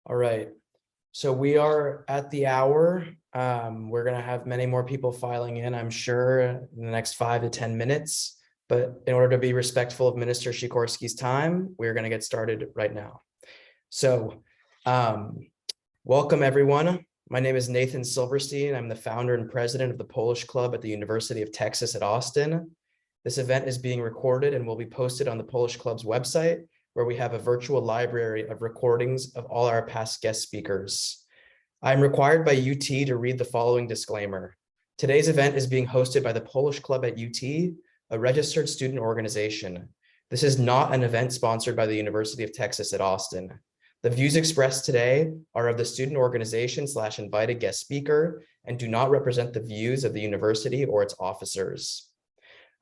All right. So we are at the hour. We're going to have many more people filing in, I'm sure, in the next 5 to 10 minutes. But in order to be respectful of Minister Sikorski's time, we're going to get started right now. So welcome, everyone. My name is Nathan Silverstein. I'm the founder and president of the Polish Club at the University of Texas at Austin. This event is being recorded and will be posted on the Polish Club's website, where we have a virtual library of recordings of all our past guest speakers. I'm required by UT to read the following disclaimer. Today's event is being hosted by the Polish Club at UT, a registered student organization. This is not an event sponsored by the University of Texas at Austin. The views expressed today are of the student organization / invited guest speaker and do not represent the views of the university or its officers.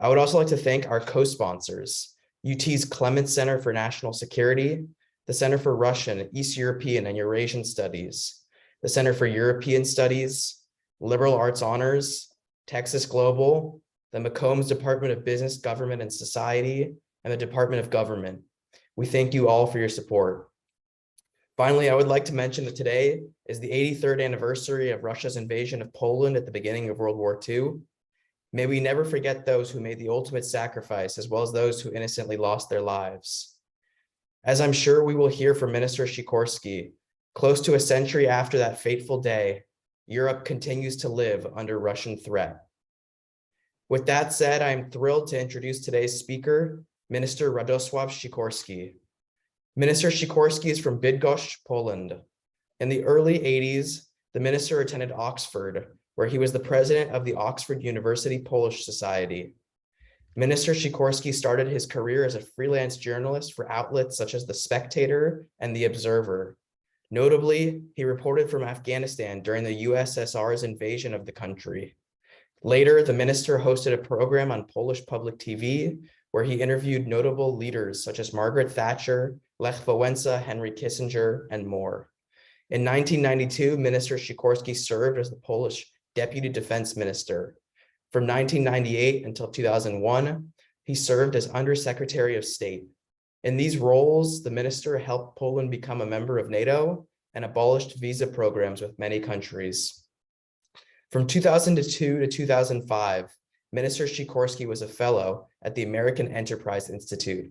I would also like to thank our co-sponsors, UT's Clements Center for National Security, the Center for Russian, East European, and Eurasian Studies, the Center for European Studies, Liberal Arts Honors, Texas Global, the McCombs Department of Business, Government, and Society, and the Department of Government. We thank you all for your support. Finally, I would like to mention that today is the 83rd anniversary of Russia's invasion of Poland at the beginning of World War II. May we never forget those who made the ultimate sacrifice, as well as those who innocently lost their lives. As I'm sure we will hear from Minister Sikorski, close to a century after that fateful day, Europe continues to live under Russian threat. With that said, I am thrilled to introduce today's speaker, Minister Radosław Sikorski. Minister Sikorski is from Bydgoszcz, Poland. In the early 80s, the minister attended Oxford, where he was the president of the Oxford University Polish Society. Minister Sikorski started his career as a freelance journalist for outlets such as The Spectator and The Observer. Notably, he reported from Afghanistan during the USSR's invasion of the country. Later, the minister hosted a program on Polish public TV, where he interviewed notable leaders such as Margaret Thatcher, Lech Wałęsa, Henry Kissinger, and more. In 1992, Minister Sikorski served as the Polish Deputy Defense Minister. From 1998 until 2001, he served as Undersecretary of State. In these roles, the minister helped Poland become a member of NATO and abolished visa programs with many countries. From 2002 to 2005, Minister Sikorski was a fellow at the American Enterprise Institute.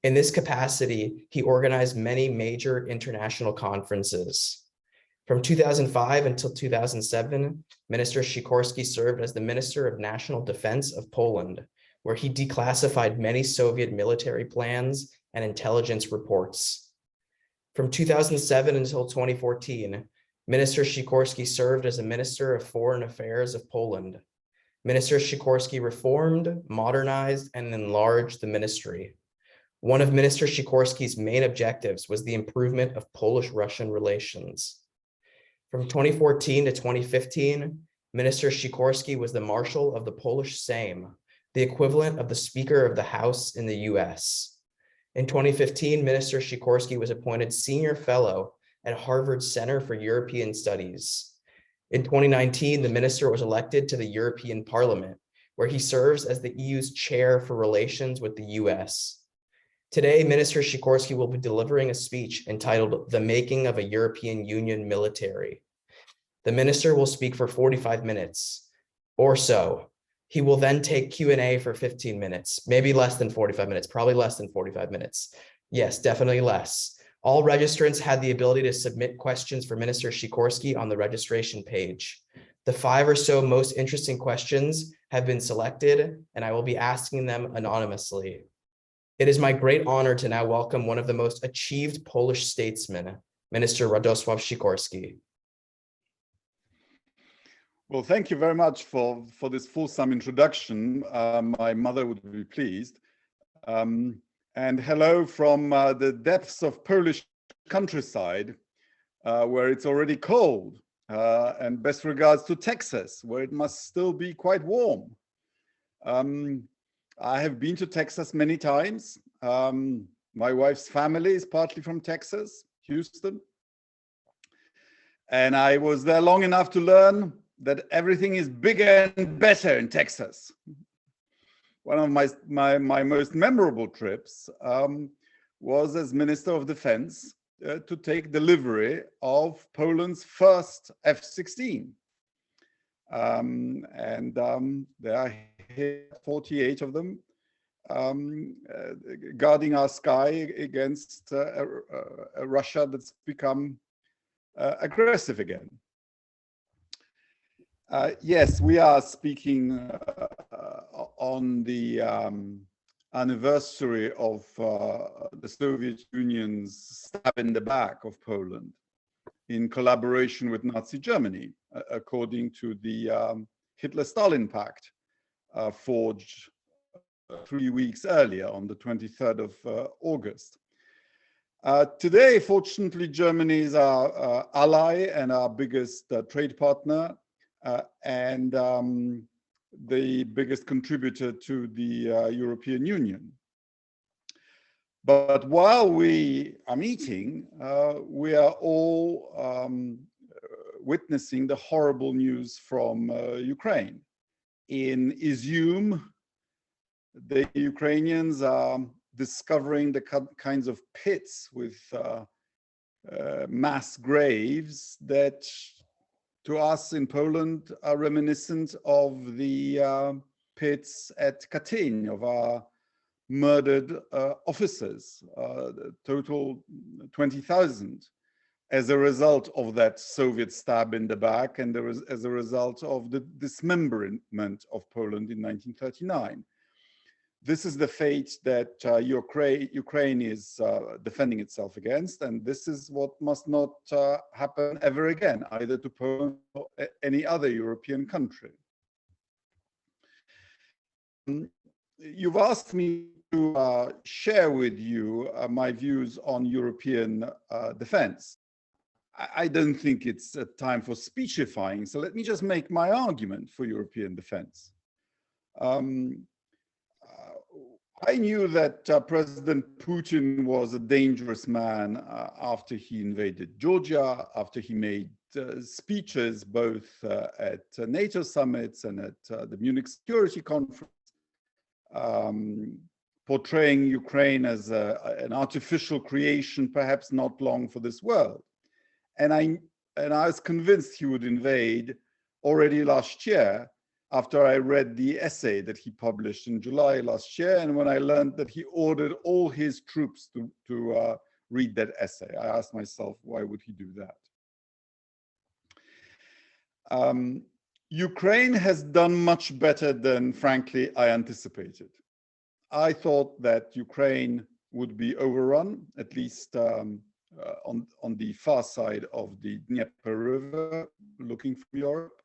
In this capacity, he organized many major international conferences. From 2005 until 2007, Minister Sikorski served as the Minister of National Defense of Poland, where he declassified many Soviet military plans and intelligence reports. From 2007 until 2014, Minister Sikorski served as a Minister of Foreign Affairs of Poland. Minister Sikorski reformed, modernized, and enlarged the ministry. One of Minister Sikorski's main objectives was the improvement of Polish-Russian relations. From 2014 to 2015, Minister Sikorski was the Marshal of the Polish Sejm, the equivalent of the Speaker of the House in the US. In 2015, Minister Sikorski was appointed Senior Fellow at Harvard Center for European Studies. In 2019, the minister was elected to the European Parliament, where he serves as the EU's chair for relations with the US. Today, Minister Sikorski will be delivering a speech entitled "The Making of a European Union Military." The minister will speak for 45 minutes or so. He will then take Q&A for 15 minutes, maybe less than 45 minutes, probably less than 45 minutes. Yes, definitely less. All registrants had the ability to submit questions for Minister Sikorski on the registration page. The 5 or so most interesting questions have been selected, and I will be asking them anonymously. It is my great honor to now welcome one of the most achieved Polish statesmen, Minister Radosław Sikorski. Well, thank you very much for this fulsome introduction. My mother would be pleased. And hello from the depths of Polish countryside, where it's already cold. And best regards to Texas, where it must still be quite warm. I have been to Texas many times. My wife's family is partly from Texas, Houston. And I was there long enough to learn that everything is bigger and better in Texas. One of my most memorable trips was as Minister of Defense to take delivery of Poland's first F-16. There are here 48 of them guarding our sky against a Russia that's become aggressive again. Yes, we are speaking on the anniversary of the Soviet Union's stab in the back of Poland in collaboration with Nazi Germany, according to the Hitler-Stalin Pact forged 3 weeks earlier on the 23rd of August. Today, fortunately, Germany is our ally and our biggest trade partner and the biggest contributor to the European Union. But while we are meeting, we are all witnessing the horrible news from Ukraine. In Izium, the Ukrainians are discovering the kinds of pits with mass graves that to us in Poland are reminiscent of the pits at Katyn of our murdered officers, total 20,000, as a result of that Soviet stab in the back and as a result of the dismemberment of Poland in 1939. This is the fate that Ukraine is defending itself against, and this is what must not happen ever again, either to Poland or any other European country. You've asked me to share with you my views on European defense. I don't think it's a time for speechifying, so let me just make my argument for European defense. I knew that President Putin was a dangerous man after he invaded Georgia, after he made speeches both at NATO summits and at the Munich Security Conference, portraying Ukraine as an artificial creation, perhaps not long for this world. And I was convinced he would invade already last year, after I read the essay that he published in July last year, and when I learned that he ordered all his troops to read that essay. I asked myself, why would he do that? Ukraine has done much better than, frankly, I anticipated. I thought that Ukraine would be overrun, at least on the far side of the Dnieper River, looking from Europe.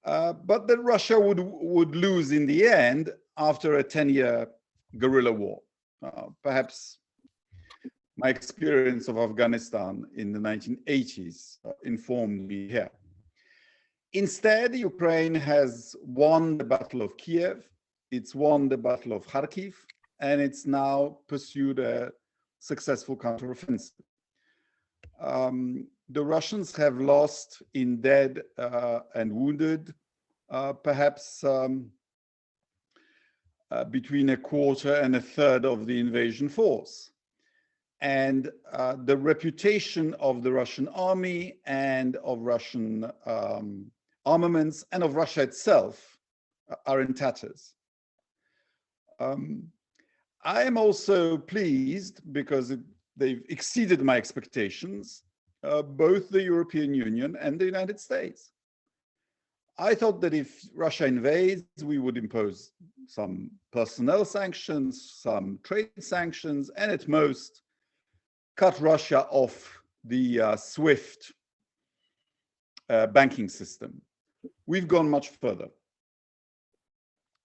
But that Russia would lose in the end after a 10-year guerrilla war. Perhaps my experience of Afghanistan in the 1980s informed me here. Instead, Ukraine has won the Battle of Kiev, it's won the Battle of Kharkiv, and it's now pursued a successful counteroffensive. The Russians have lost in dead and wounded, perhaps between a quarter and a third of the invasion force. And the reputation of the Russian army and of Russian armaments and of Russia itself are in tatters. I am also pleased because they've exceeded my expectations, both the European Union and the United States. I thought that if Russia invades, we would impose some personnel sanctions, some trade sanctions, and at most cut Russia off the SWIFT banking system. We've gone much further.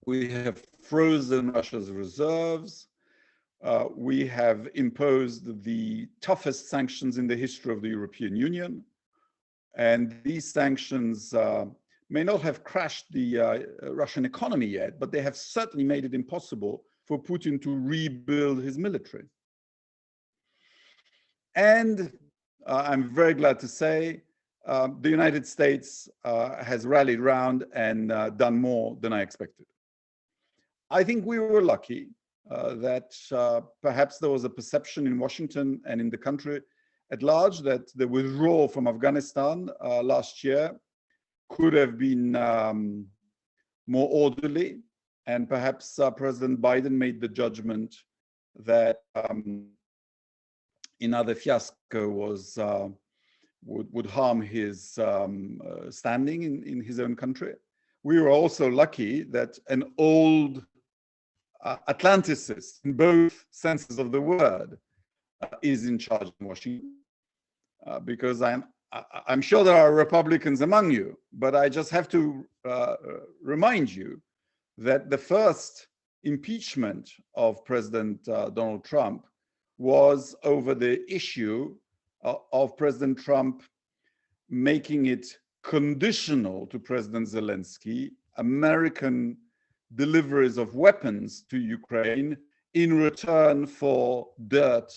We have frozen Russia's reserves. We have imposed the toughest sanctions in the history of the European Union. And these sanctions may not have crashed the Russian economy yet, but they have certainly made it impossible for Putin to rebuild his military. And I'm very glad to say the United States has rallied round and done more than I expected. I think we were lucky that perhaps there was a perception in Washington and in the country at large that the withdrawal from Afghanistan last year could have been more orderly, and perhaps President Biden made the judgment that another fiasco would harm his standing in his own country. We were also lucky that an old Atlanticist, in both senses of the word, is in charge in Washington, because I'm sure there are Republicans among you, but I just have to remind you that the first impeachment of President Donald Trump was over the issue of President Trump making it conditional to President Zelensky American deliveries of weapons to Ukraine in return for dirt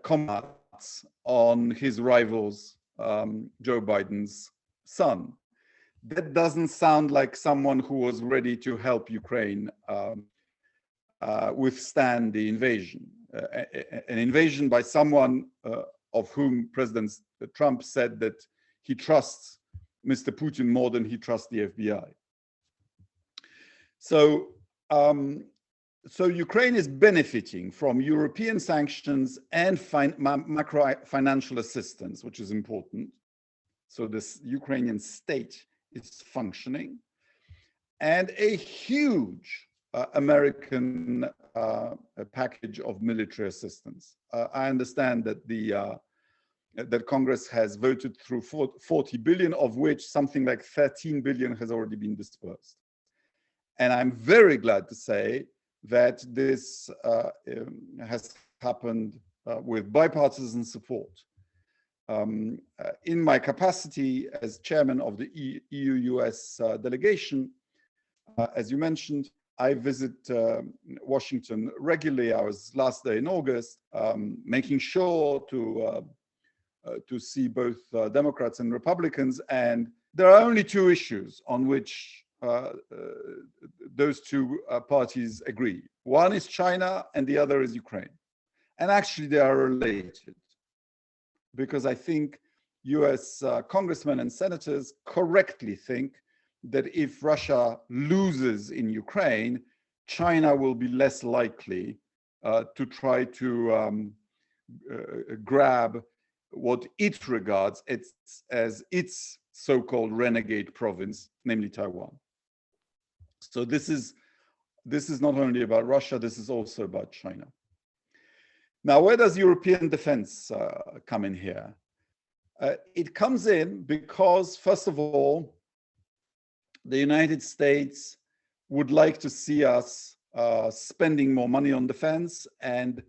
comments on his rival's Joe Biden's son. That doesn't sound like someone who was ready to help Ukraine withstand the invasion. An invasion by someone of whom President Trump said that he trusts Mr. Putin more than he trusts the FBI. So, so Ukraine is benefiting from European sanctions and macro financial assistance, which is important. So this Ukrainian state is functioning, and a huge American package of military assistance. I understand that that Congress has voted through 40 billion, of which something like 13 billion has already been dispersed. And I'm very glad to say that this has happened with bipartisan support. In my capacity as chairman of the EU-US delegation, as you mentioned, I visit Washington regularly. I was last day in August, making sure to see both Democrats and Republicans. And there are only two issues on which those two parties agree. One is China and the other is Ukraine. And actually they are related, because I think US congressmen and senators correctly think that if Russia loses in Ukraine, China will be less likely to try to grab what it regards as its so-called renegade province, namely Taiwan. So this is not only about Russia, this is also about China. Now, where does European defense come in here? It comes in because, first of all, the United States would like to see us spending more money on defense and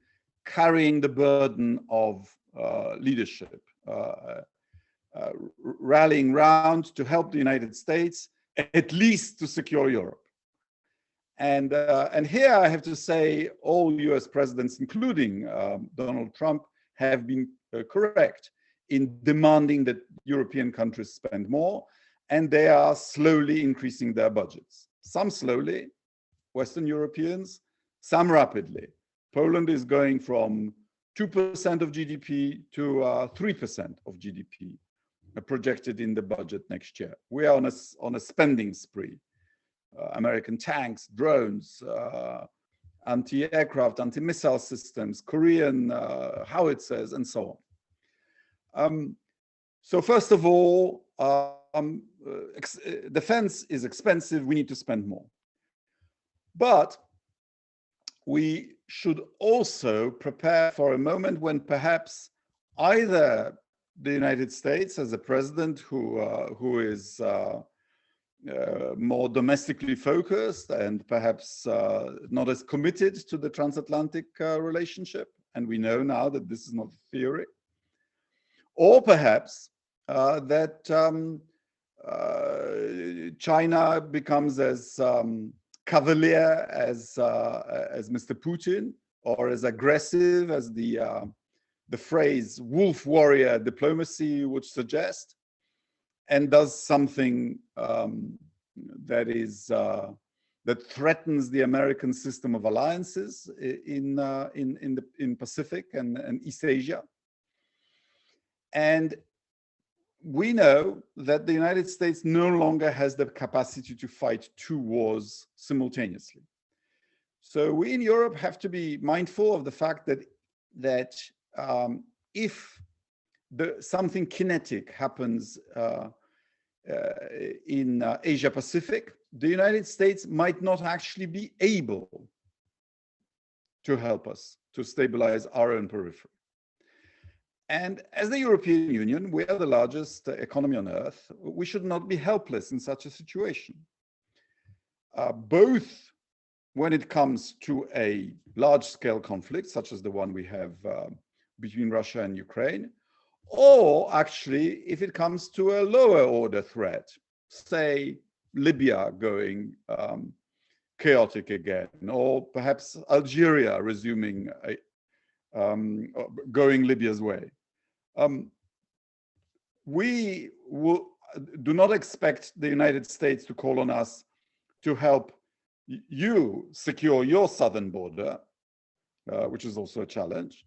carrying the burden of leadership, rallying round to help the United States, at least to secure Europe. And here I have to say all US presidents, including Donald Trump, have been correct in demanding that European countries spend more, and they are slowly increasing their budgets. Some slowly, Western Europeans, some rapidly. Poland is going from 2% of GDP to 3% of GDP projected in the budget next year. We are on a spending spree. American tanks, drones, anti-aircraft, anti-missile systems, Korean howitzers, and so on. So first of all, defense is expensive. We need to spend more. But we should also prepare for a moment when perhaps either the United States, as a president who is more domestically focused and perhaps not as committed to the transatlantic relationship, and we know now that this is not a theory, or perhaps that China becomes as cavalier as Mr. Putin, or as aggressive as the phrase wolf warrior diplomacy would suggest, and does something that threatens the American system of alliances in Pacific and East Asia. And we know that the United States no longer has the capacity to fight two wars simultaneously. So we in Europe have to be mindful of the fact that if something kinetic happens in Asia Pacific, the United States might not actually be able to help us to stabilize our own periphery. And as the European Union, we are the largest economy on earth. We should not be helpless in such a situation. Both when it comes to a large-scale conflict, such as the one we have between Russia and Ukraine, or actually if it comes to a lower order threat, say Libya going chaotic again, or perhaps Algeria resuming going Libya's way. We do not expect the United States to call on us to help you secure your southern border, which is also a challenge.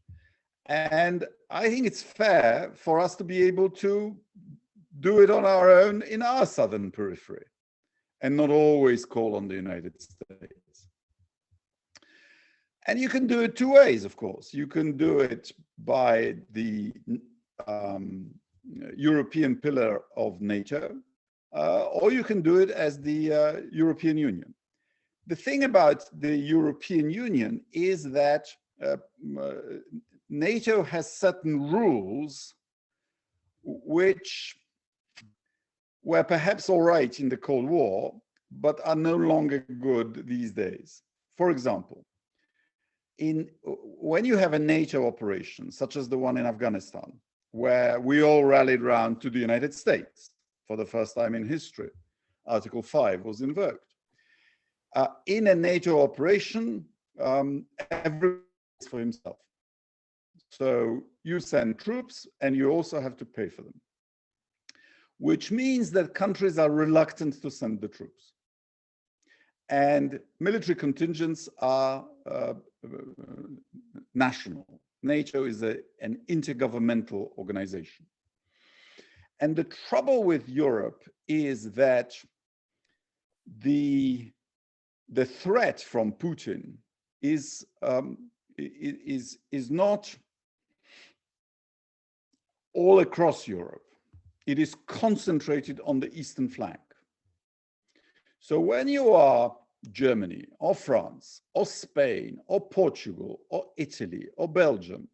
And I think it's fair for us to be able to do it on our own in our southern periphery and not always call on the United States. And you can do it two ways, of course. You can do it by the European pillar of NATO, or you can do it as the European Union. The thing about the European Union is that NATO has certain rules which were perhaps all right in the Cold War, but are no longer good these days. For example, when you have a NATO operation, such as the one in Afghanistan, where we all rallied round to the United States for the first time in history, Article 5 was invoked. In a NATO operation, everyone is for himself. So you send troops and you also have to pay for them, which means that countries are reluctant to send the troops. And military contingents are national. NATO is an intergovernmental organization. And the trouble with Europe is that the threat from Putin is not all across Europe. It is concentrated on the eastern flank. So when you are Germany or France or Spain or Portugal or Italy or Belgium,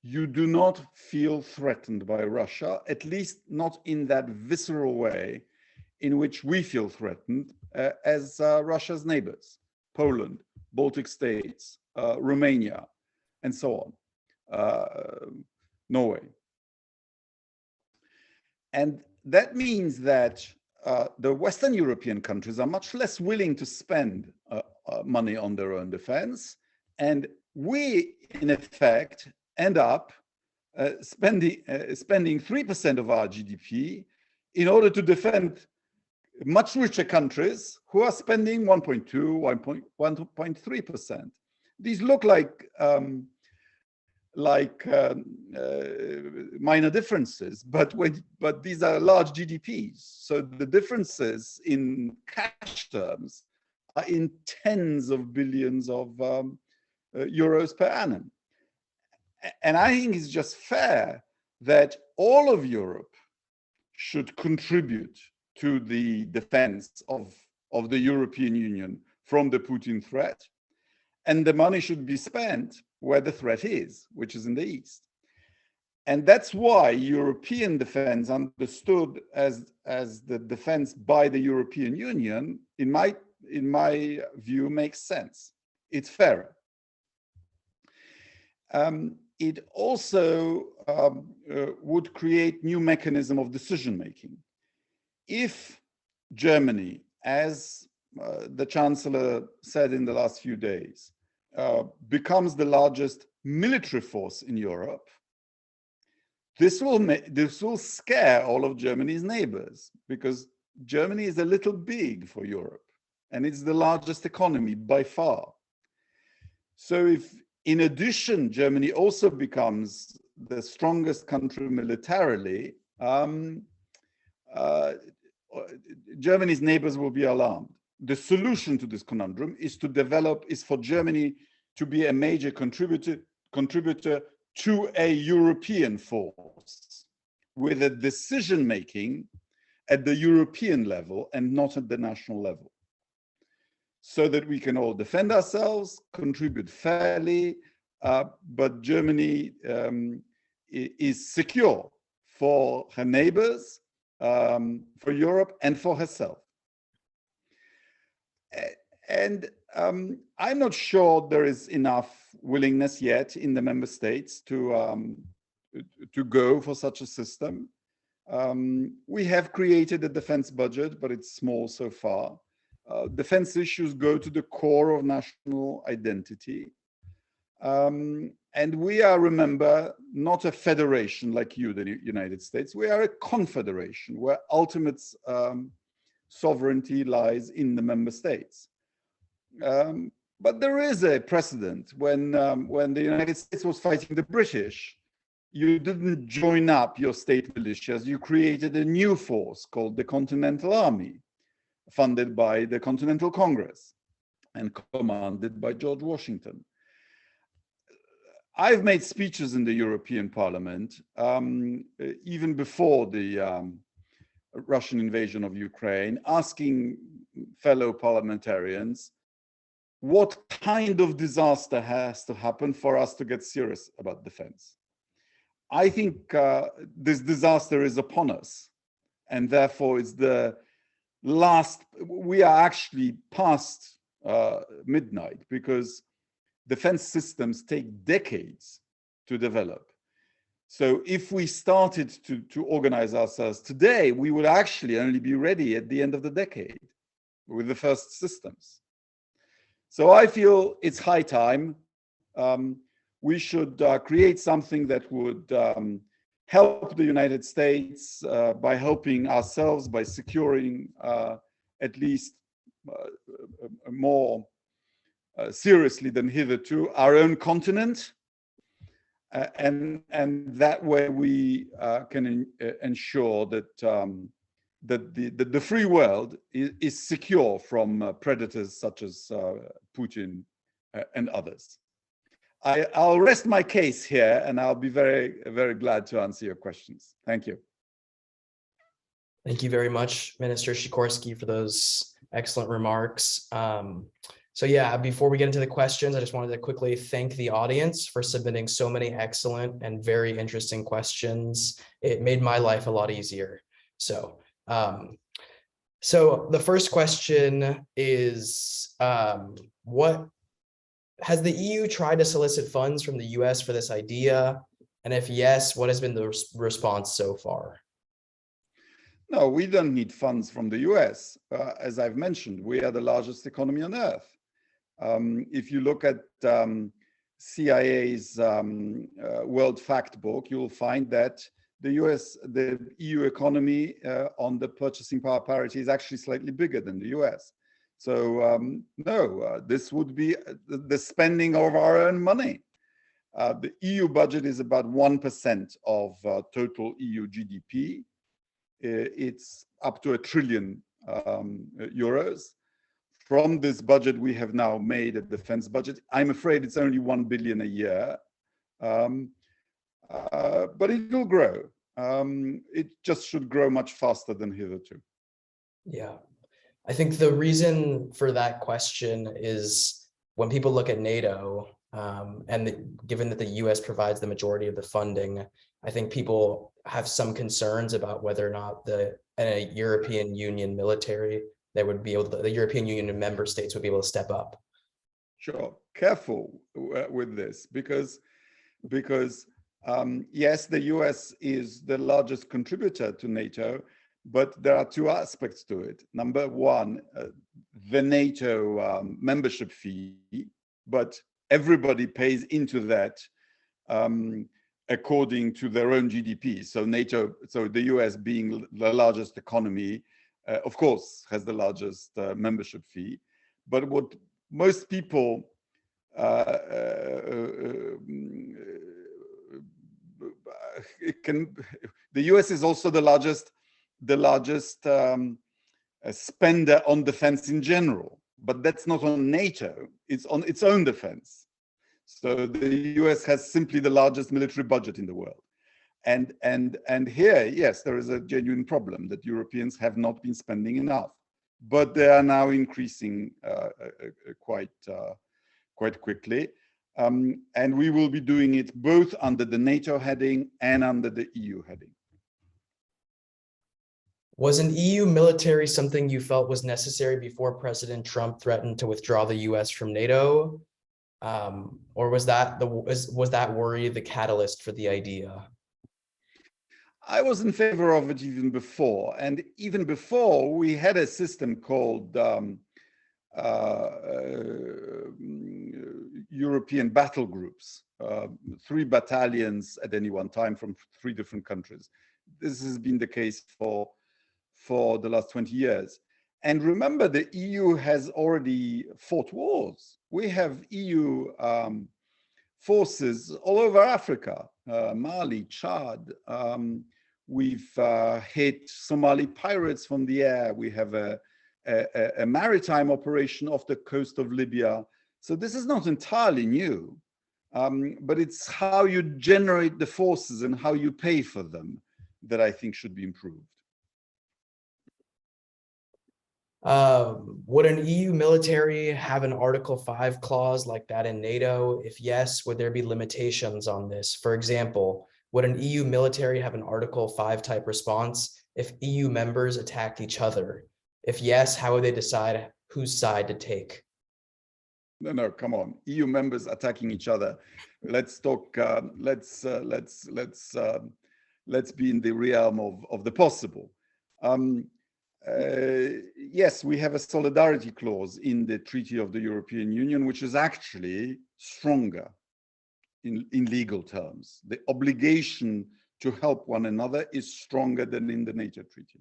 you do not feel threatened by Russia, at least not in that visceral way in which we feel threatened as Russia's neighbors, Poland, Baltic states, Romania, and so on, Norway. And that means that the Western European countries are much less willing to spend money on their own defense. And we, in effect, end up spending 3% of our GDP in order to defend much richer countries who are spending 1.2, 1.3%. These look like minor differences, but these are large GDPs. So the differences in cash terms are in tens of billions of euros per annum. And I think it's just fair that all of Europe should contribute to the defense of the European Union from the Putin threat. And the money should be spent where the threat is, which is in the East. And that's why European defense, understood as the defense by the European Union, in my view, makes sense. It's fairer. It also would create new mechanism of decision-making. If Germany, as the Chancellor said in the last few days, becomes the largest military force in Europe, this will scare all of Germany's neighbors, because Germany is a little big for Europe, and it's the largest economy by far. So if, in addition, Germany also becomes the strongest country militarily, Germany's neighbors will be alarmed. The solution to this conundrum is for Germany to be a major contributor to a European force with a decision-making at the European level and not at the national level, so that we can all defend ourselves, contribute fairly, but Germany is secure for her neighbors, for Europe, and for herself. And I'm not sure there is enough willingness yet in the member states to go for such a system. We have created a defense budget, but it's small so far. Defense issues go to the core of national identity. And we are, remember, not a federation like you, the United States. We are a confederation where ultimate sovereignty lies in the member states. But there is a precedent. When the United States was fighting the British, you didn't join up your state militias. You created a new force called the Continental Army, funded by the Continental Congress and commanded by George Washington. I've made speeches in the European Parliament, even before the Russian invasion of Ukraine, asking fellow parliamentarians what kind of disaster has to happen for us to get serious about defense. I think this disaster is upon us, and therefore it's the last, we are actually past midnight, because defense systems take decades to develop. So if we started to organize ourselves today, we would actually only be ready at the end of the decade with the first systems. So I feel it's high time. We should create something that would help the United States by helping ourselves, by securing at least more seriously than hitherto our own continent, and that way we can ensure that that the free world is secure from predators such as Putin and others. I'll rest my case here, and I'll be very, very glad to answer your questions. Thank you. Thank you very much, Minister Sikorski, for those excellent remarks. So yeah, before we get into the questions, I just wanted to quickly thank the audience for submitting so many excellent and very interesting questions. It made my life a lot easier. So, so the first question is, what has the EU tried to solicit funds from the US for this idea? And if yes, what has been the response so far? No, we don't need funds from the US. As I've mentioned, we are the largest economy on earth. If you look at CIA's World Fact Book, you'll find that the EU economy on the purchasing power parity is actually slightly bigger than the US. So no, this would be the spending of our own money. The EU budget is about 1% of total EU GDP. It's up to €1 trillion. From this budget, we have now made a defense budget. I'm afraid it's only 1 billion a year, but it will grow. It just should grow much faster than hitherto. Yeah, I think the reason for that question is when people look at NATO, given that the US provides the majority of the funding, I think people have some concerns about whether or not the European Union military, they would be able to, the European Union member states would be able to step up. Sure, careful with this, because yes, the US is the largest contributor to NATO, but there are two aspects to it. Number one, the NATO membership fee, but everybody pays into that according to their own GDP. So NATO, so the US being the largest economy, of course, has the largest membership fee. But what most people the US is also the largest spender on defense in general, but that's not on NATO, it's on its own defense. So the US has simply the largest military budget in the world. And here, yes, there is a genuine problem that Europeans have not been spending enough, but they are now increasing quite quickly. And we will be doing it both under the NATO heading and under the EU heading. Was an EU military something you felt was necessary before President Trump threatened to withdraw the US from NATO? Or was that worry the catalyst for the idea? I was in favor of it even before. And even before, we had a system called European battle groups, 3 battalions at any one time from 3 different countries. This has been the case for the last 20 years. And remember, the EU has already fought wars. We have EU forces all over Africa, Mali, Chad. We've hit Somali pirates from the air. We have a maritime operation off the coast of Libya. So this is not entirely new, but it's how you generate the forces and how you pay for them that I think should be improved. Would an EU military have an Article 5 clause like that in NATO? If yes, would there be limitations on this? For example, would an EU military have an Article 5 type response if EU members attacked each other? If yes, how would they decide whose side to take? No, come on. EU members attacking each other. Let's talk. Let's be in the realm of the possible. Yes, we have a solidarity clause in the Treaty of the European Union, which is actually stronger in legal terms. The obligation to help one another is stronger than in the NATO treaty.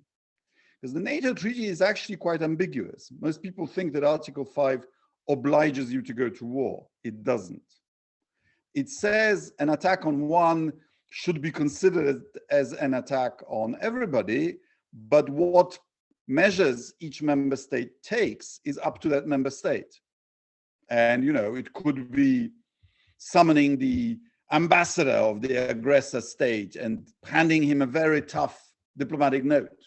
Because the NATO treaty is actually quite ambiguous. Most people think that Article 5 obliges you to go to war. It doesn't. It says an attack on one should be considered as an attack on everybody, but what measures each member state takes is up to that member state. And, you know, it could be summoning the ambassador of the aggressor state and handing him a very tough diplomatic note,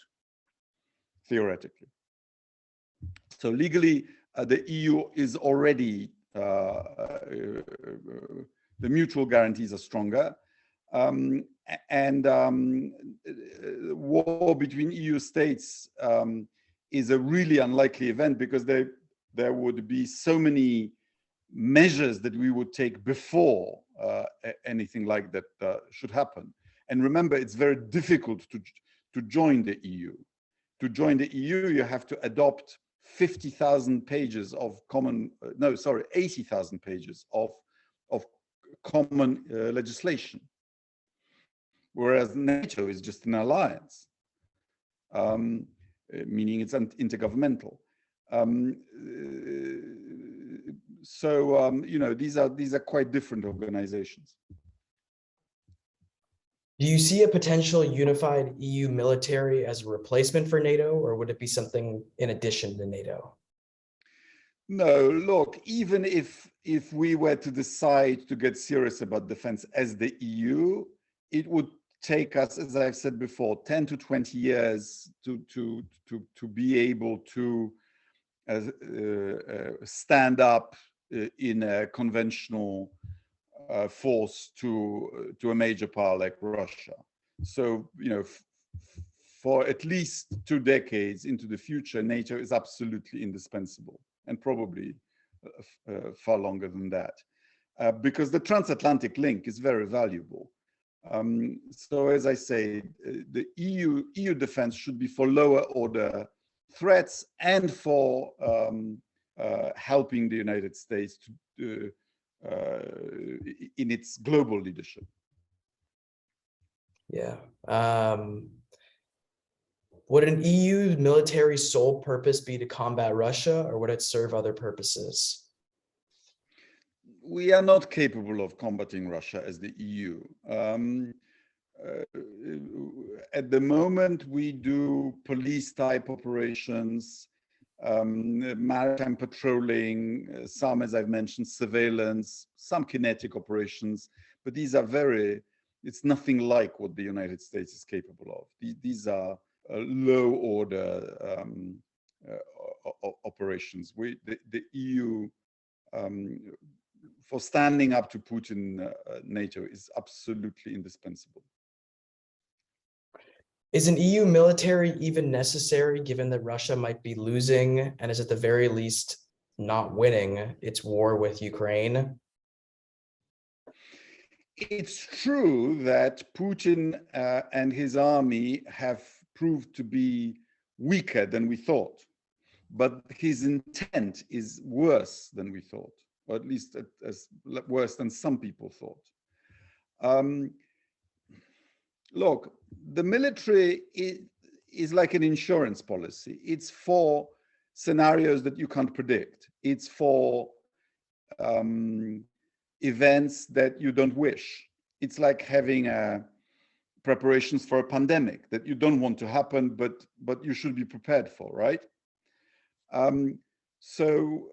theoretically. So legally, the EU is already, the mutual guarantees are stronger. War between EU states is a really unlikely event because there would be so many measures that we would take before anything like that should happen. And remember, it's very difficult to join the EU. To join the EU, you have to adopt 50,000 pages of common, 80,000 pages of common legislation. Whereas NATO is just an alliance, meaning it's intergovernmental. You know, these are quite different organizations. Do you see a potential unified EU military as a replacement for NATO, or would it be something in addition to NATO? No, look, even if we were to decide to get serious about defense as the EU, it would take us, as I've said before, 10 to 20 years to be able to stand up in a conventional force to a major power like Russia. So, you know, for at least 2 decades into the future, NATO is absolutely indispensable, and probably far longer than that, because the transatlantic link is very valuable. So as I say, the EU defense should be for lower order threats and for helping the United States to, in its global leadership. Yeah. Would an EU military sole purpose be to combat Russia, or would it serve other purposes? We are not capable of combating Russia as the EU. at the moment, we do police-type operations, maritime patrolling, some, as I've mentioned, surveillance, some kinetic operations, but these are it's nothing like what the United States is capable of. These are low-order operations. The EU, for standing up to Putin, NATO is absolutely indispensable. Is an EU military even necessary, given that Russia might be losing and is at the very least not winning its war with Ukraine? It's true that Putin and his army have proved to be weaker than we thought, but his intent is worse than we thought, or at least as worse than some people thought. Look, the military is like an insurance policy. It's for scenarios that you can't predict. It's for events that you don't wish. It's like having preparations for a pandemic that you don't want to happen, but you should be prepared for, right? So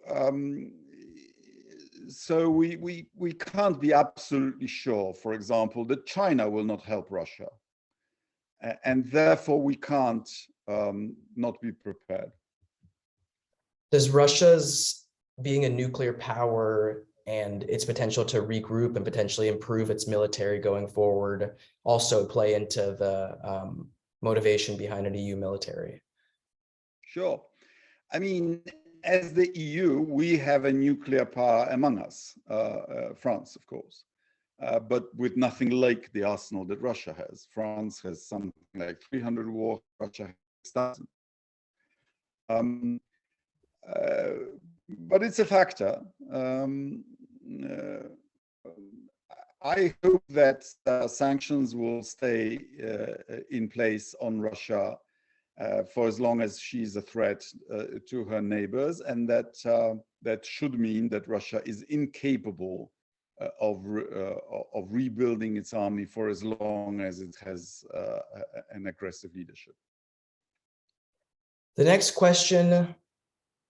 we can't be absolutely sure, for example, that China will not help Russia. And therefore we can't not be prepared. Does Russia's being a nuclear power and its potential to regroup and potentially improve its military going forward also play into the motivation behind an EU military? Sure. I mean, as the EU, we have a nuclear power among us, France, of course, but with nothing like the arsenal that Russia has. France has something like 300 war, Russia has 1,000. But it's a factor. I hope that sanctions will stay in place on Russia for as long as she's a threat to her neighbors, and that should mean that Russia is incapable of rebuilding its army for as long as it has an aggressive leadership. The next question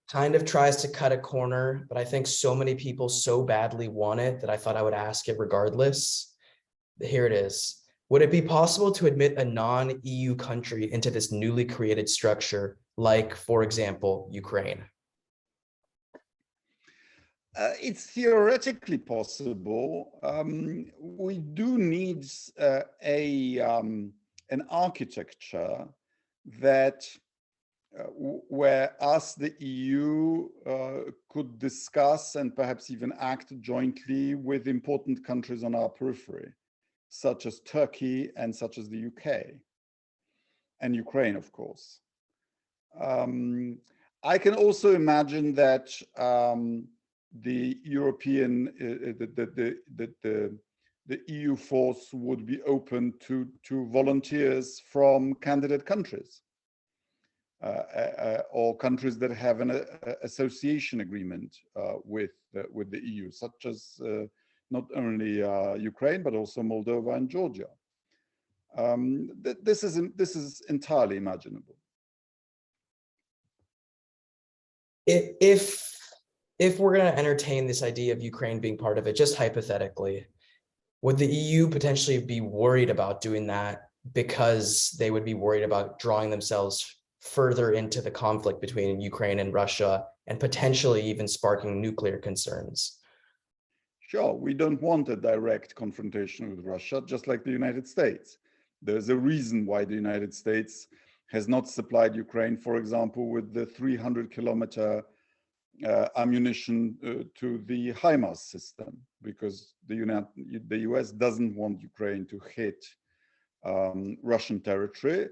kind of tries to cut a corner, but I think so many people so badly want it that I thought I would ask it regardless. Here it is. Would it be possible to admit a non-EU country into this newly created structure, like, for example, Ukraine? It's theoretically possible. We do need an architecture that where us, the EU, could discuss and perhaps even act jointly with important countries on our periphery, such as Turkey and such as the UK and Ukraine, of course. I can also imagine that the European, the EU force would be open to volunteers from candidate countries. Or countries that have an association agreement with the EU, such as not only Ukraine but also Moldova and Georgia. This is entirely imaginable. If we're going to entertain this idea of Ukraine being part of it, just hypothetically, would the EU potentially be worried about doing that because they would be worried about drawing themselves further into the conflict between Ukraine and Russia and potentially even sparking nuclear concerns? Sure, we don't want a direct confrontation with Russia, just like the United States. There's a reason why the United States has not supplied Ukraine, for example, with the 300-kilometer ammunition to the HIMARS system, because the US doesn't want Ukraine to hit Russian territory,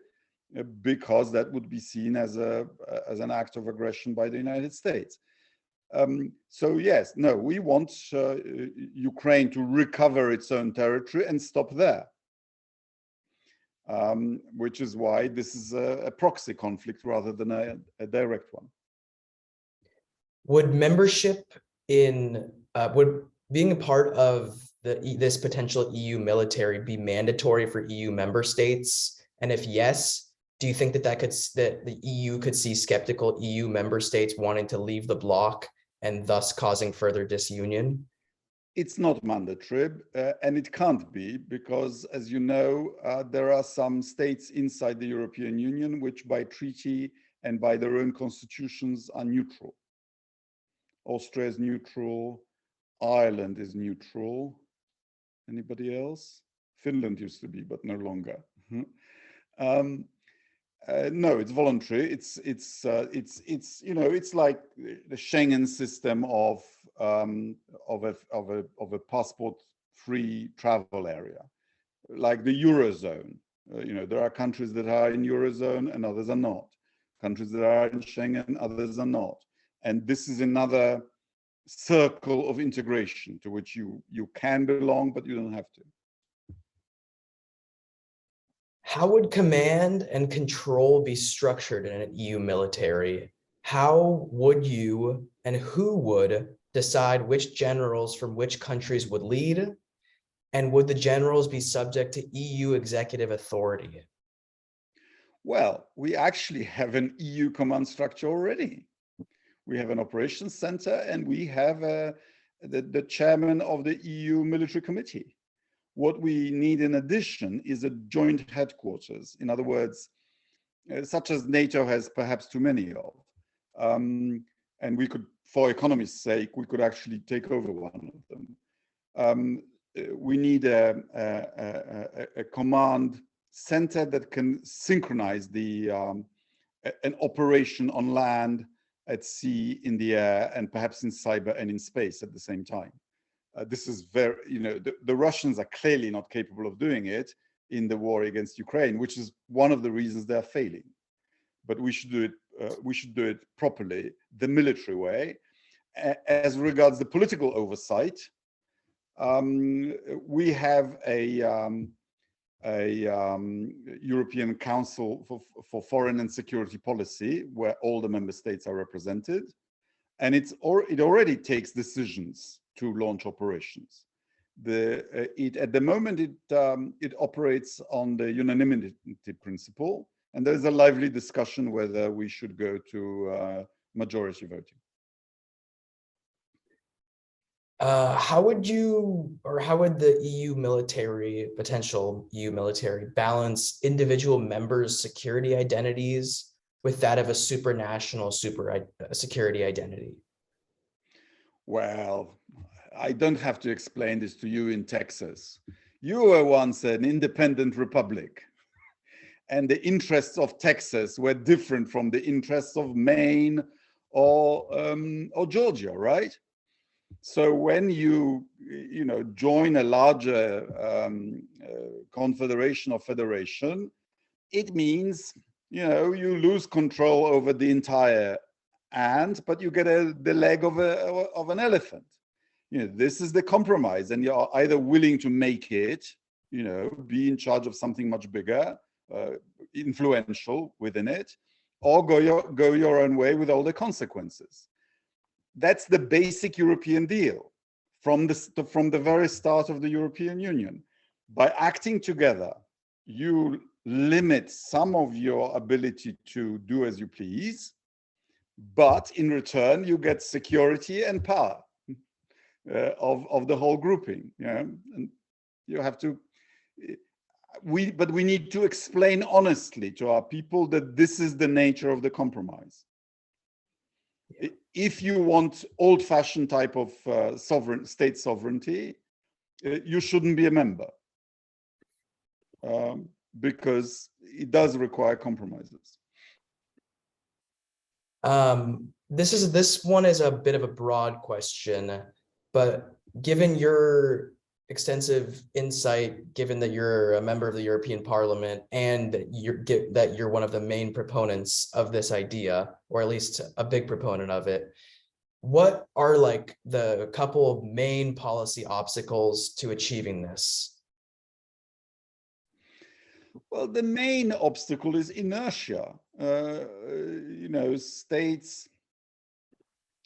because that would be seen as an act of aggression by the United States. So yes, no, we want Ukraine to recover its own territory and stop there, which is why this is a proxy conflict rather than a direct one. Would membership in, would being a part of this potential EU military be mandatory for EU member states? And if yes, do you think that that the EU could see skeptical EU member states wanting to leave the bloc and thus causing further disunion? It's not mandatory, and it can't be, because, as you know, there are some states inside the European Union which by treaty and by their own constitutions are neutral. Austria is neutral, Ireland is neutral. Anybody else? Finland used to be, but no longer. No, it's voluntary. It's you know, it's like the Schengen system of a passport-free travel area, like the Eurozone. You know, there are countries that are in Eurozone and others are not. Countries that are in Schengen, others are not. And this is another circle of integration to which you can belong, but you don't have to. How would command and control be structured in an EU military? How would you and who would decide which generals from which countries would lead? And would the generals be subject to EU executive authority? Well, we actually have an EU command structure already. We have an operations center, and we have the chairman of the EU military committee. What we need in addition is a joint headquarters. In other words, such as NATO has perhaps too many of. And we could, for economy's sake, we could actually take over one of them. We need a command center that can synchronize an operation on land, at sea, in the air, and perhaps in cyber and in space at the same time. This is very, you know, the Russians are clearly not capable of doing it in the war against Ukraine, which is one of the reasons they're failing. But we should do it. We should do it properly, the military way. As regards the political oversight, we have a European Council for Foreign and Security Policy, where all the member states are represented, and it already takes decisions to launch operations. At the moment it operates on the unanimity principle, and there's a lively discussion whether we should go to majority voting. How would the EU military, potential EU military, balance individual members' security identities with that of a supranational security identity? Well, I don't have to explain this to you in Texas. You were once an independent republic, and the interests of Texas were different from the interests of Maine or Georgia, right? So when you join a larger confederation or federation, it means you lose control over the entire ant, but you get the leg of an elephant. This is the compromise, and you're either willing to make it, be in charge of something much bigger, influential within it, or go your own way with all the consequences. That's the basic European deal from the very start of the European Union. By acting together, you limit some of your ability to do as you please, but in return, you get security and power of the whole grouping. And you have to. But we need to explain honestly to our people that this is the nature of the compromise. Yeah. If you want old-fashioned type of state sovereignty, you shouldn't be a member, because it does require compromises. This one is a bit of a broad question, but given your extensive insight, given that you're a member of the European Parliament and that you're one of the main proponents of this idea, or at least a big proponent of it, what are like the couple of main policy obstacles to achieving this? Well, the main obstacle is inertia. States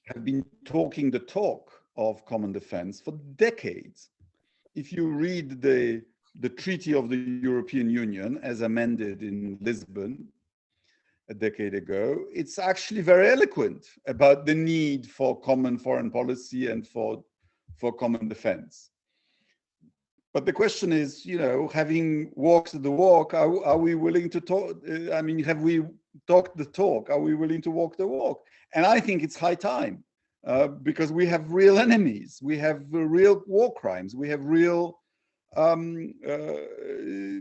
have been talking the talk of common defense for decades. If you read the the Treaty of the European Union as amended in Lisbon a decade ago, it's actually very eloquent about the need for common foreign policy and for common defense. But the question is, you know, having walked the walk, are we willing to talk? I mean, have we talked the talk? Are we willing to walk the walk? And I think it's high time, because we have real enemies. We have real war crimes. We have real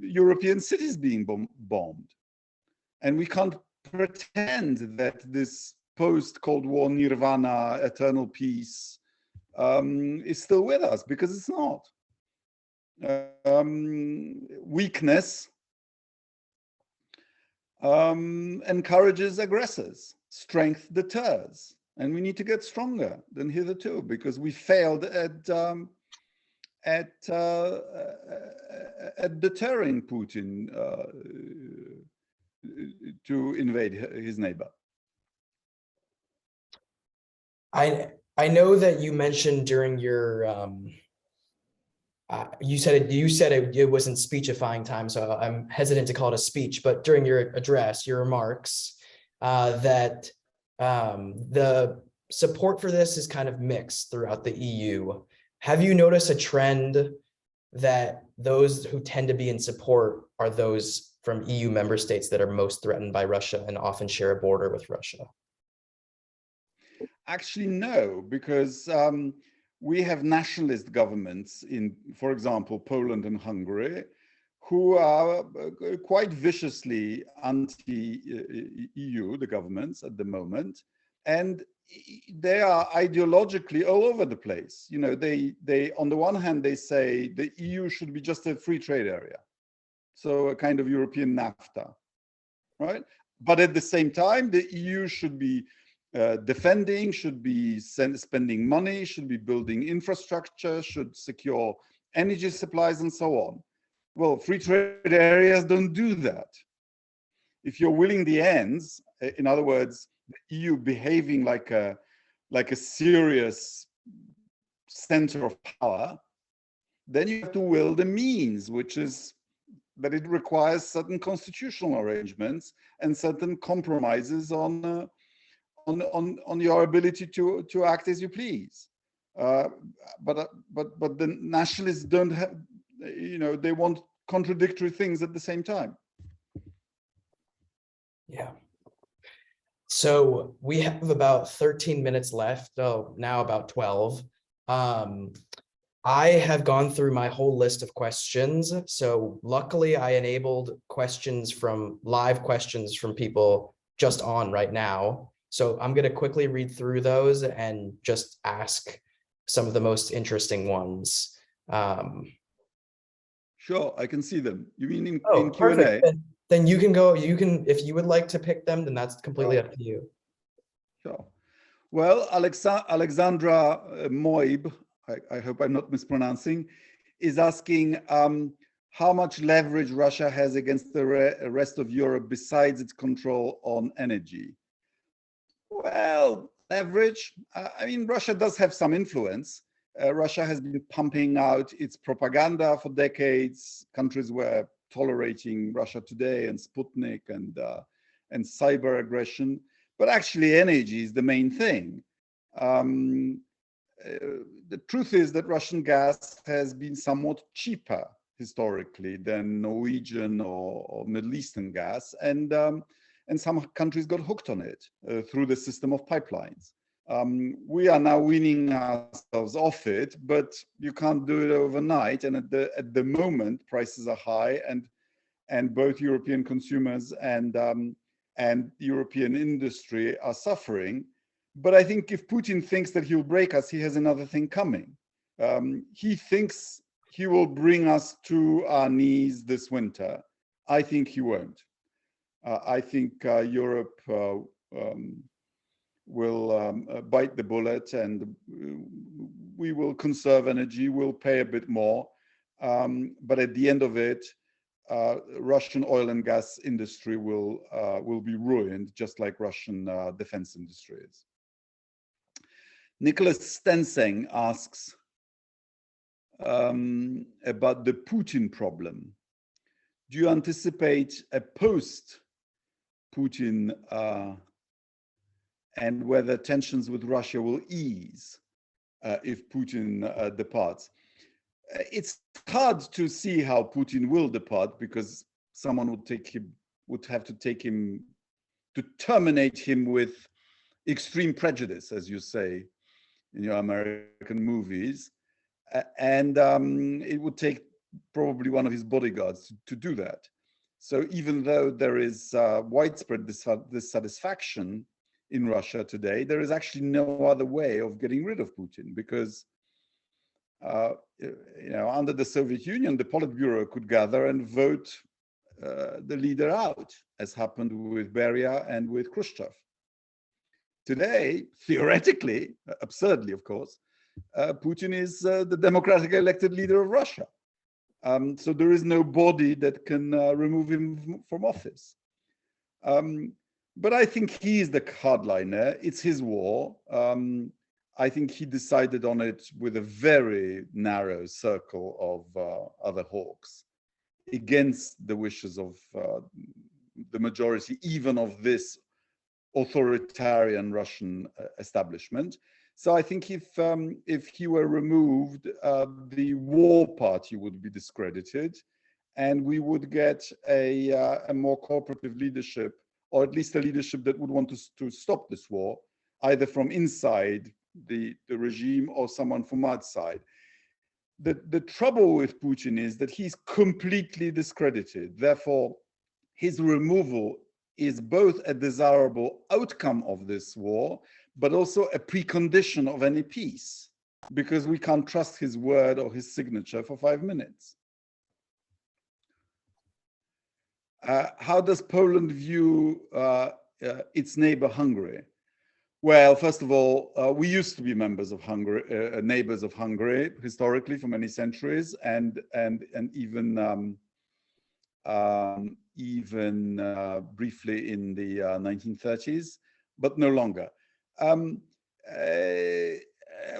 European cities being bombed. And we can't pretend that this post-Cold War nirvana, eternal peace, is still with us, because it's not. Weakness encourages aggressors. Strength deters, and we need to get stronger than hitherto, because we failed at deterring Putin to invade his neighbor. I know that you mentioned during your you said it wasn't speechifying time, so I'm hesitant to call it a speech, but during your address, your remarks, that the support for this is kind of mixed throughout the EU. Have you noticed a trend that those who tend to be in support are those from EU member states that are most threatened by Russia and often share a border with Russia? Actually, no, because we have nationalist governments in, for example, Poland and Hungary, who are quite viciously anti-EU, the governments at the moment, and they are ideologically all over the place. You know, they on the one hand, they say the EU should be just a free trade area, so a kind of European NAFTA, right? But at the same time, the EU should be defending, should be spending money, should be building infrastructure, should secure energy supplies and so on. Well, free trade areas don't do that. If you're willing the ends, in other words, the EU behaving like a serious center of power, then you have to will the means, which is that it requires certain constitutional arrangements and certain compromises on your ability to act as you please. But the nationalists don't have, you know, they want contradictory things at the same time. Yeah. So we have about 13 minutes left. Oh, now about 12. I have gone through my whole list of questions. So luckily I enabled live questions from people just on right now. So I'm going to quickly read through those and just ask some of the most interesting ones. Sure, I can see them. You mean in Q&A? Perfect. Then you can go, if you would like to pick them, then that's completely up to you. Sure. Well, Alexandra Moib, I hope I'm not mispronouncing, is asking how much leverage Russia has against the rest of Europe besides its control on energy. Well, leverage, I mean, Russia does have some influence. Russia has been pumping out its propaganda for decades. Countries were tolerating Russia Today and Sputnik and cyber aggression. But actually, energy is the main thing. The truth is that Russian gas has been somewhat cheaper historically than Norwegian or Middle Eastern gas, and some countries got hooked on it through the system of pipelines. We are now weaning ourselves off it, but you can't do it overnight. And at the moment, prices are high, and both European consumers and European industry are suffering. But I think if Putin thinks that he'll break us, he has another thing coming. He thinks he will bring us to our knees this winter. I think he won't. I think Europe will bite the bullet, and we will conserve energy, we'll pay a bit more. But at the end of it, Russian oil and gas industry will be ruined, just like Russian defense industry is. Nicholas Stenseng asks, about the Putin problem. Do you anticipate a post-Putin and whether tensions with Russia will ease if Putin departs? It's hard to see how Putin will depart because someone would have to terminate him with extreme prejudice, as you say in your American movies, and it would take probably one of his bodyguards to do that. So even though there is widespread dissatisfaction in Russia today, there is actually no other way of getting rid of Putin because under the Soviet Union, the Politburo could gather and vote the leader out, as happened with Beria and with Khrushchev. Today, theoretically, absurdly, of course, Putin is the democratically elected leader of Russia. So there is no body that can remove him from office. But I think he is the hardliner. It's his war. I think he decided on it with a very narrow circle of other hawks against the wishes of the majority, even of this authoritarian Russian establishment. So I think if he were removed, the war party would be discredited, and we would get a more cooperative leadership, or at least a leadership that would want to stop this war, either from inside the regime or someone from outside. The trouble with Putin is that he's completely discredited. Therefore, his removal is both a desirable outcome of this war, but also a precondition of any peace, because we can't trust his word or his signature for 5 minutes. How does Poland view its neighbor Hungary? Well, first of all, we used to be members of Hungary, neighbors of Hungary historically for many centuries, and even briefly in the 1930s, but no longer.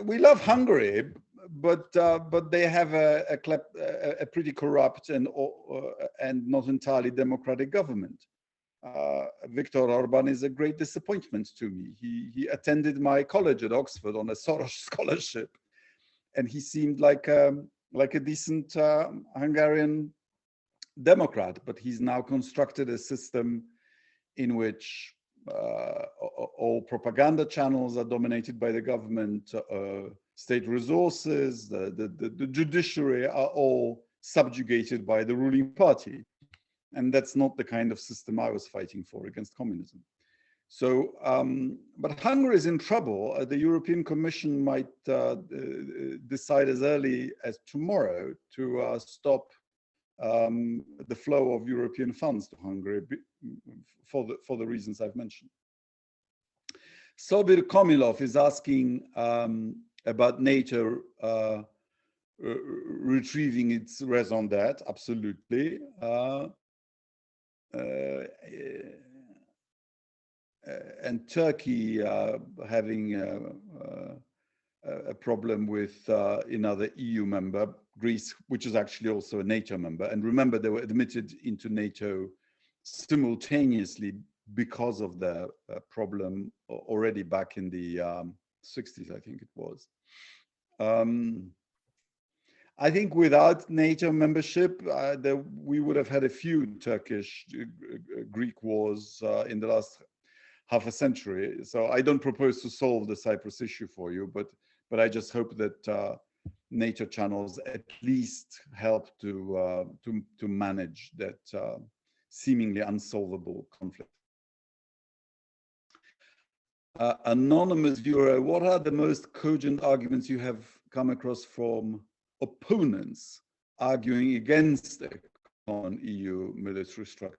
We love Hungary, but they have a pretty corrupt and not entirely democratic government. Viktor Orban is a great disappointment to me. He attended my college at Oxford on a Soros scholarship, and he seemed like a decent Hungarian Democrat, but he's now constructed a system in which all propaganda channels are dominated by the government, state resources, the judiciary are all subjugated by the ruling party. And that's not the kind of system I was fighting for against communism. So, but Hungary is in trouble. The European Commission might decide as early as tomorrow to stop the flow of European funds to Hungary for the reasons I've mentioned. Sobir Komilov is asking about NATO retrieving its raison d'etre. Absolutely. And Turkey having a problem with another EU member, Greece, which is actually also a NATO member. And remember, they were admitted into NATO simultaneously because of the problem already back in the 60s, I think it was. I think without NATO membership, we would have had a few Turkish-Greek wars in the last half a century. So I don't propose to solve the Cyprus issue for you, but I just hope that NATO channels at least help to manage that seemingly unsolvable conflict. Anonymous viewer, what are the most cogent arguments you have come across from opponents arguing against a common EU military structure?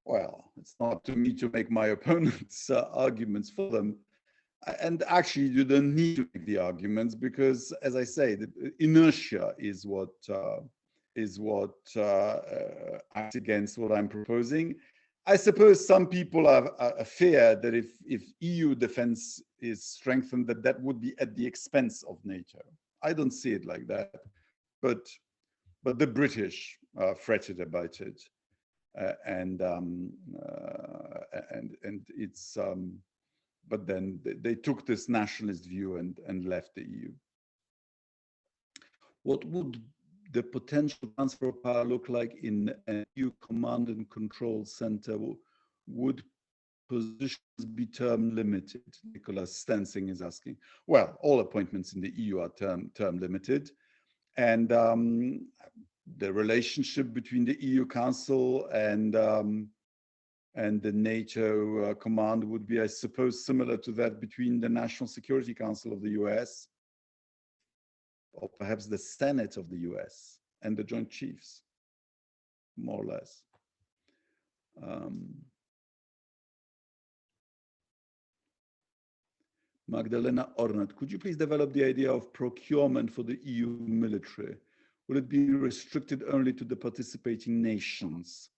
Well, it's not up to me to make my opponents' arguments for them. And actually, you don't need to make the arguments because, as I say, the inertia is what acts against what I'm proposing. I suppose some people have a fear that if EU defense is strengthened, that would be at the expense of NATO. I don't see it like that. but the British fretted about it, and it's. But then they took this nationalist view and left the EU. What would the potential transfer of power look like in an EU command and control center? Would positions be term limited? Nicholas Stensing is asking. Well, all appointments in the EU are term limited, and the relationship between the EU Council and the NATO command would be, I suppose, similar to that between the National Security Council of the US, or perhaps the Senate of the US and the Joint Chiefs, more or less. Magdalena Ornat, could you please develop the idea of procurement for the EU military? Will it be restricted only to the participating nations?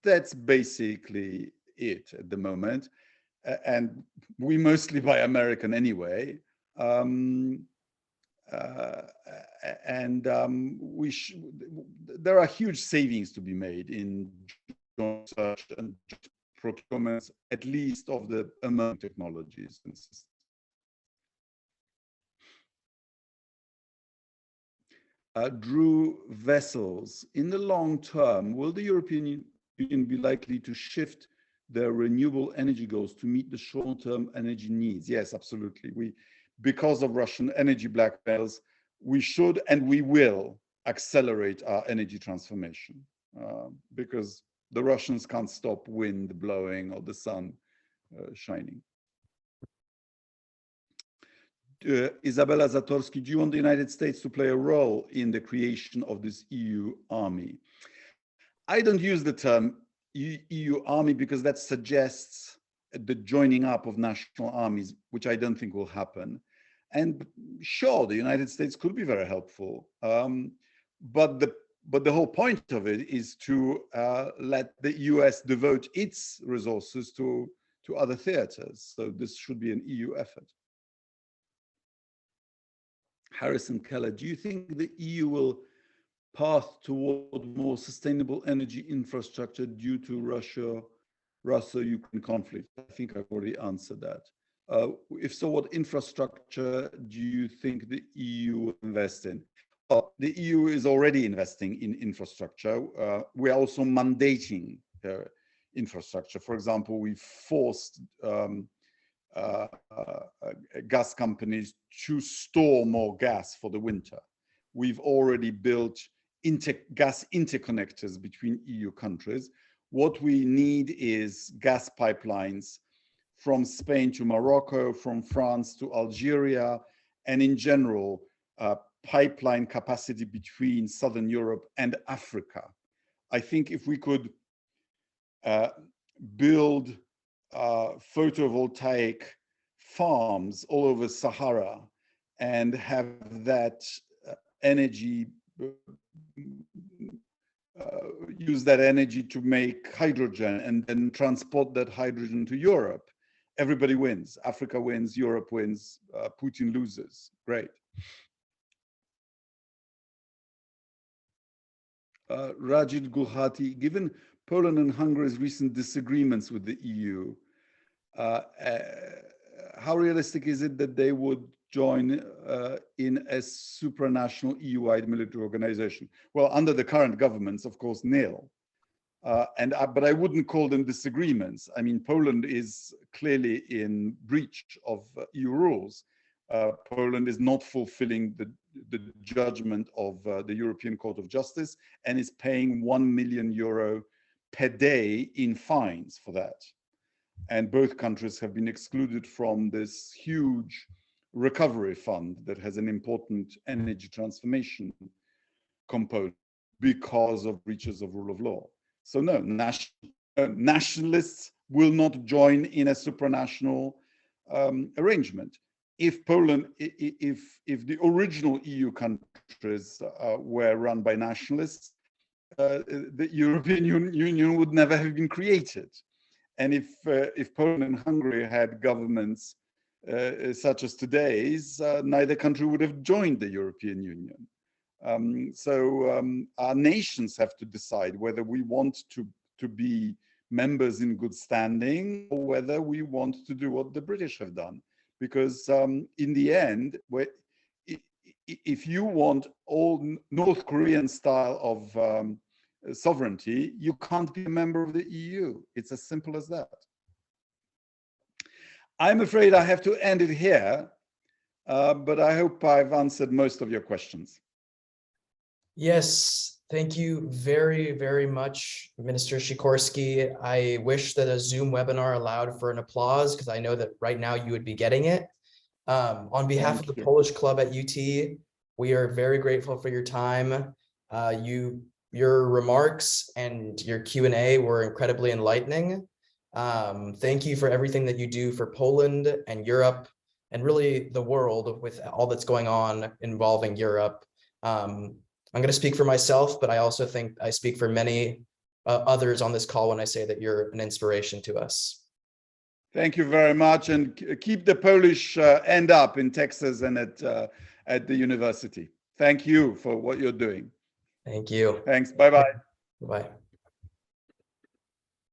That's basically it at the moment. And we mostly buy American anyway. There are huge savings to be made in joint research and procurements, at least of the emerging technologies and systems. Drew Vessels, in the long term, will the European Union be likely to shift their renewable energy goals to meet the short-term energy needs? Yes, absolutely. Because of Russian energy blackmails, we should and we will accelerate our energy transformation because the Russians can't stop wind blowing or the sun shining. Isabella Zatorsky, do you want the United States to play a role in the creation of this EU army? I don't use the term EU army because that suggests the joining up of national armies, which I don't think will happen. And sure, the United States could be very helpful, but the whole point of it is to let the US devote its resources to other theaters. So this should be an EU effort. Harrison Keller, do you think the EU will path toward more sustainable energy infrastructure due to Russia-Ukraine conflict? I think I've already answered that. If so, what infrastructure do you think the EU will invest in? Well, the EU is already investing in infrastructure. We are also mandating infrastructure. For example, we forced gas companies to store more gas for the winter. We've already built gas interconnectors between EU countries. What we need is gas pipelines from Spain to Morocco, from France to Algeria, and in general, pipeline capacity between Southern Europe and Africa. I think if we could build photovoltaic farms all over Sahara and have that energy, use that energy to make hydrogen and then transport that hydrogen to Europe, everybody wins. Africa wins, Europe wins, Putin loses. Great. Rajit Guhati, given Poland and Hungary's recent disagreements with the EU, how realistic is it that they would join in a supranational EU-wide military organization? Well, under the current governments, of course, nil. But I wouldn't call them disagreements. I mean, Poland is clearly in breach of EU rules. Poland is not fulfilling the judgment of the European Court of Justice and is paying €1 million per day in fines for that. And both countries have been excluded from this huge recovery fund that has an important energy transformation component because of breaches of rule of law. So no, nationalists will not join in a supranational arrangement. If Poland, if the original EU countries were run by nationalists, the European Union would never have been created. And if Poland and Hungary had governments such as today's, neither country would have joined the European Union. Our nations have to decide whether we want to be members in good standing or whether we want to do what the British have done. Because in the end, if you want all North Korean style of sovereignty, you can't be a member of the EU. It's as simple as that. I'm afraid I have to end it here, but I hope I've answered most of your questions. Yes, thank you very, very much, Minister Sikorski. I wish that a Zoom webinar allowed for an applause, because I know that right now you would be getting it. On behalf of the Polish Club at UT, we are very grateful for your time. Your remarks and your Q&A were incredibly enlightening. Thank you for everything that you do for Poland and Europe, and really the world with all that's going on involving Europe. I'm going to speak for myself, but I also think I speak for many others on this call when I say that you're an inspiration to us. Thank you very much, and keep the Polish end up in Texas and at the university. Thank you for what you're doing. Thank you. Thanks. Bye-bye. Bye-bye.